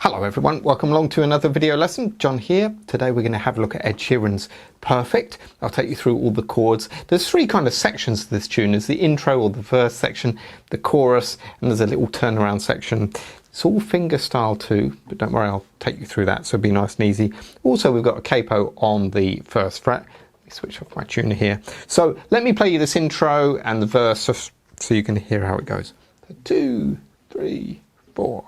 Hello everyone, welcome along to another video lesson. John here. Today we're going to have a look at Ed Sheeran's Perfect. I'll take you through all the chords. There's three kind of sections to this tune. There's the intro or the verse section, the chorus, and there's a little turnaround section. It's all fingerstyle too, but don't worry, I'll take you through that, so it'll be nice and easy. Also, we've got a capo on the first fret. Let me switch off my tuner here. So let me play you this intro and the verse so you can hear how it goes. 2, 3, 4.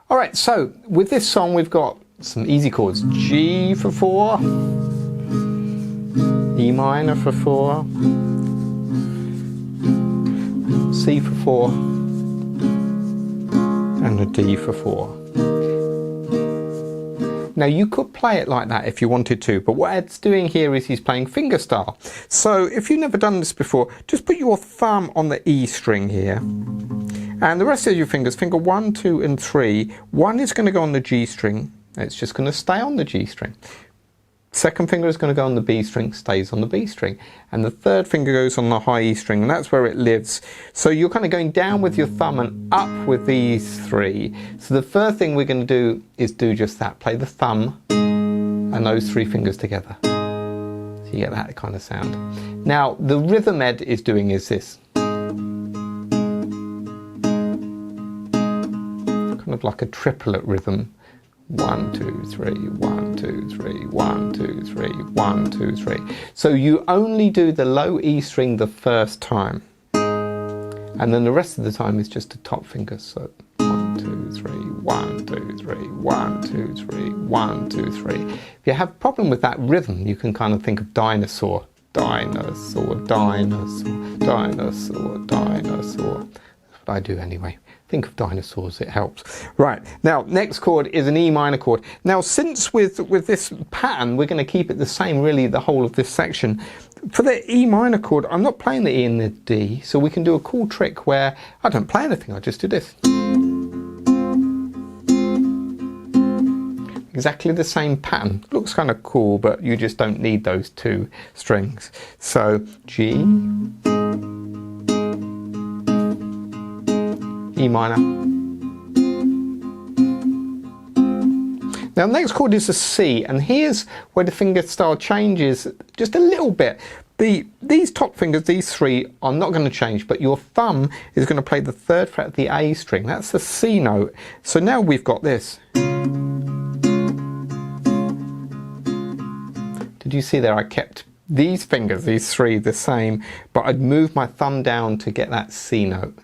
Alright, so with this song we've got some easy chords. G for 4, E minor for 4, C for 4, and a D for 4. Now you could play it like that if you wanted to, but what Ed's doing here is he's playing fingerstyle. So if you've never done this before, just put your thumb on the E string here. And the rest of your fingers, finger 1, 2 and 3, 1 is going to go on the G string, it's just going to stay on the G string. Second finger is going to go on the B string, stays on the B string. And the third finger goes on the high E string, and that's where it lives. So you're kind of going down with your thumb and up with these three. So the first thing we're going to do is do just that, play the thumb and those three fingers together. So you get that kind of sound. Now the rhythm Ed is doing is this. Kind of like a triplet rhythm. 1, 2, 3, 1, 2, 3, 1, 2, 3, 1, 2, 3. So you only do the low E string the first time, and then the rest of the time is just the top fingers. So 1, 2, 3, 1, 2, 3, 1, 2, 3, 1, 2, 3. If you have a problem with that rhythm, you can kind of think of dinosaur, dinosaur, dinosaur, dinosaur, dinosaur. That's what I do anyway. Think of dinosaurs, it helps. Right, now next chord is an E minor chord. Now since with this pattern we're going to keep it the same really the whole of this section. For the E minor chord I'm not playing the E and the D, so we can do a cool trick where I don't play anything, I just do this. Exactly the same pattern. Looks kind of cool, but you just don't need those two strings. So G, E minor. Now next chord is a C, and here's where the fingerstyle changes just a little bit. These top fingers, these three, are not going to change, but your thumb is going to play the third fret of the A string. That's the C note. So now we've got this. Did you see there? I kept these fingers, these three, the same, but I'd move my thumb down to get that C note.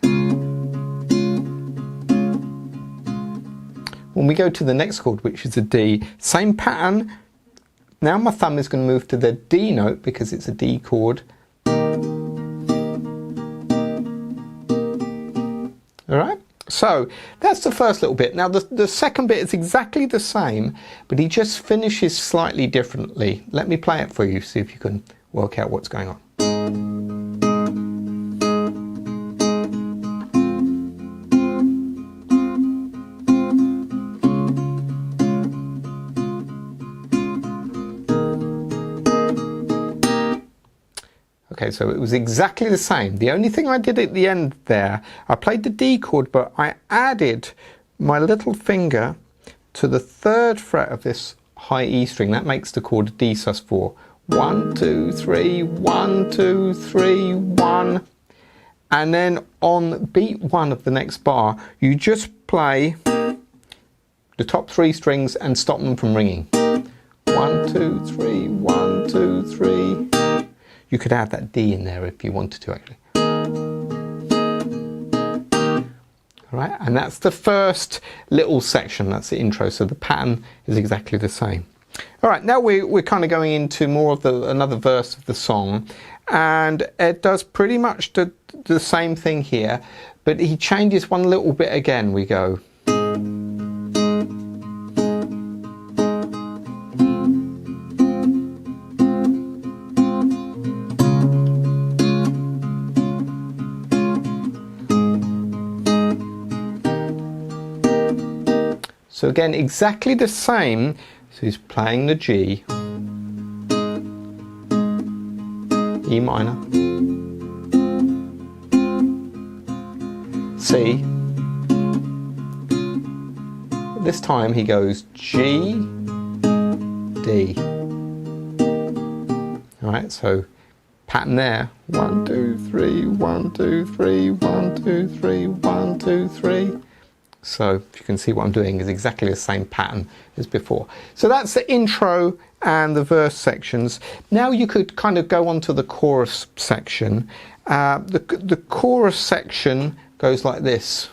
When we go to the next chord, which is a D, same pattern. Now my thumb is going to move to the D note because it's a D chord. Alright, so that's the first little bit. Now the second bit is exactly the same, but he just finishes slightly differently. Let me play it for you, see if you can work out what's going on. Okay, so it was exactly the same. The only thing I did at the end there, I played the D chord, but I added my little finger to the third fret of this high E string. That makes the chord D sus4. 1, 2, 3, 1, 2, 3, 1. And then on beat 1 of the next bar, you just play the top three strings and stop them from ringing. 1, 2, 3, 1, 2, 3. You could add that D in there if you wanted to actually. Alright, and that's the first little section, that's the intro, so the pattern is exactly the same. Alright, now we're kind of going into more of another verse of the song, and Ed does pretty much the same thing here, but he changes one little bit again. We go. So again, exactly the same. So he's playing the G, E minor, C. This time he goes G, D. Alright, so pattern there. 1, 2, 3, 1, 2, 3, 1, 2, 3, 1, 2, 3. So if you can see what I'm doing is exactly the same pattern as before. So that's the intro and the verse sections. Now you could kind of go on to the chorus section. The chorus section goes like this.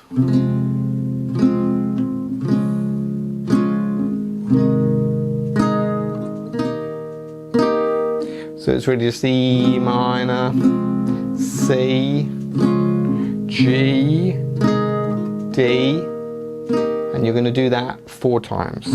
So it's really just E minor, C, G, D, and you're going to do that 4 times.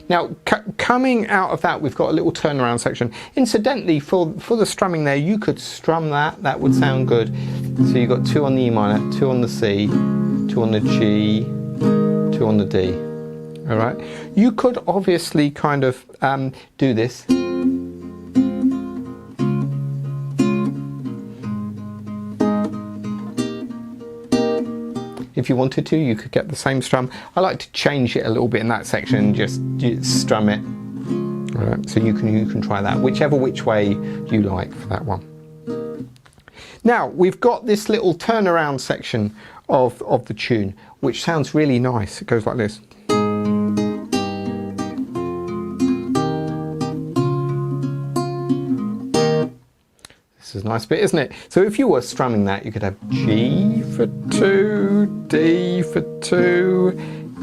Now, coming out of that, we've got a little turnaround section. Incidentally, for the strumming there, you could strum that. That would sound good. So you've got 2 on the E minor, 2 on the C, 2 on the G, 2 on the D. All right. You could obviously kind of do this. If you wanted to, you could get the same strum. I like to change it a little bit in that section and just strum it. All right, so you can try that, which way you like for that one. Now, we've got this little turnaround section of the tune, which sounds really nice. It goes like this. This is a nice bit, isn't it? So if you were strumming that, you could have G for 2, D for 2,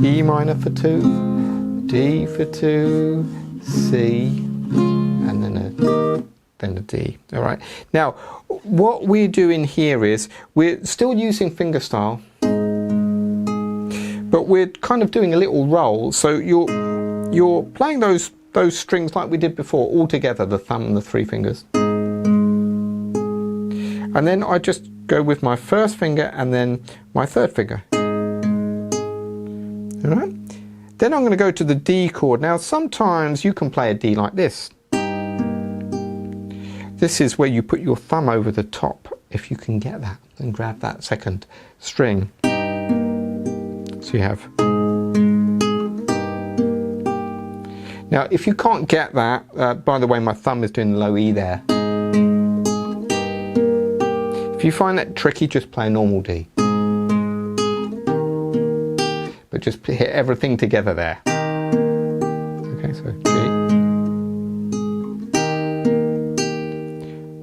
E minor for 2, D for 2, C, and then a D. All right. Now, what we're doing here is we're still using fingerstyle, but we're kind of doing a little roll. So you're playing those strings like we did before, all together, the thumb and the 3 fingers. And then I just go with my first finger and then my 3rd finger. All right. Then I'm going to go to the D chord. Now sometimes you can play a D like this. This is where you put your thumb over the top, if you can get that, and grab that 2nd string. So you have. Now if you can't get that, by the way, my thumb is doing the low E there. If you find that tricky, just play a normal D. But just hit everything together there. Okay, so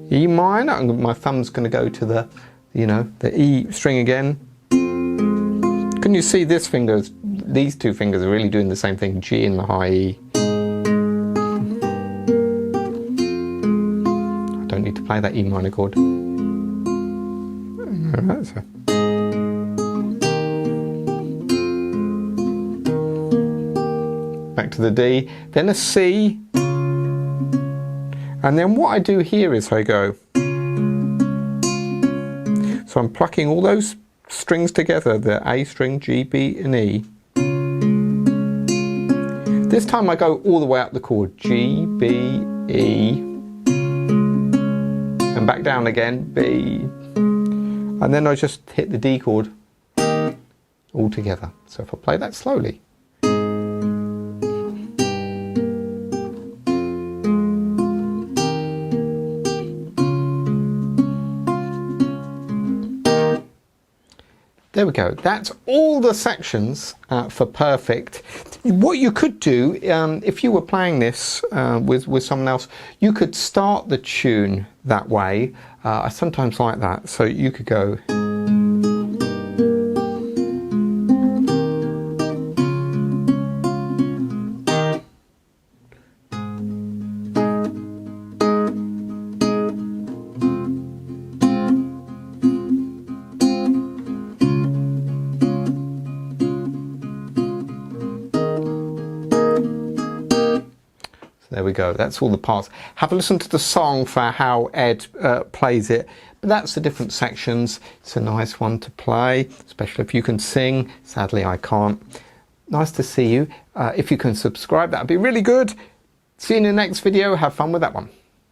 G. E minor, and my thumb's going to go to the E string again. Can you see this finger? These 2 fingers are really doing the same thing, G and the high E. I don't need to play that E minor chord. Alright, so. Back to the D, then a C, and then what I do here is I go. So I'm plucking all those strings together, the A string, G, B and E. This time I go all the way up the chord, G, B, E, and back down again, B. And then I just hit the D chord all together. So if I play that slowly. There we go. That's all the sections for Perfect. What you could do, if you were playing this with someone else, you could start the tune that way. I sometimes like that. So you could go. There we go, that's all the parts. Have a listen to the song for how Ed plays it. But that's the different sections. It's a nice one to play, especially if you can sing. Sadly, I can't. Nice to see you. If you can subscribe, that'd be really good. See you in the next video. Have fun with that one.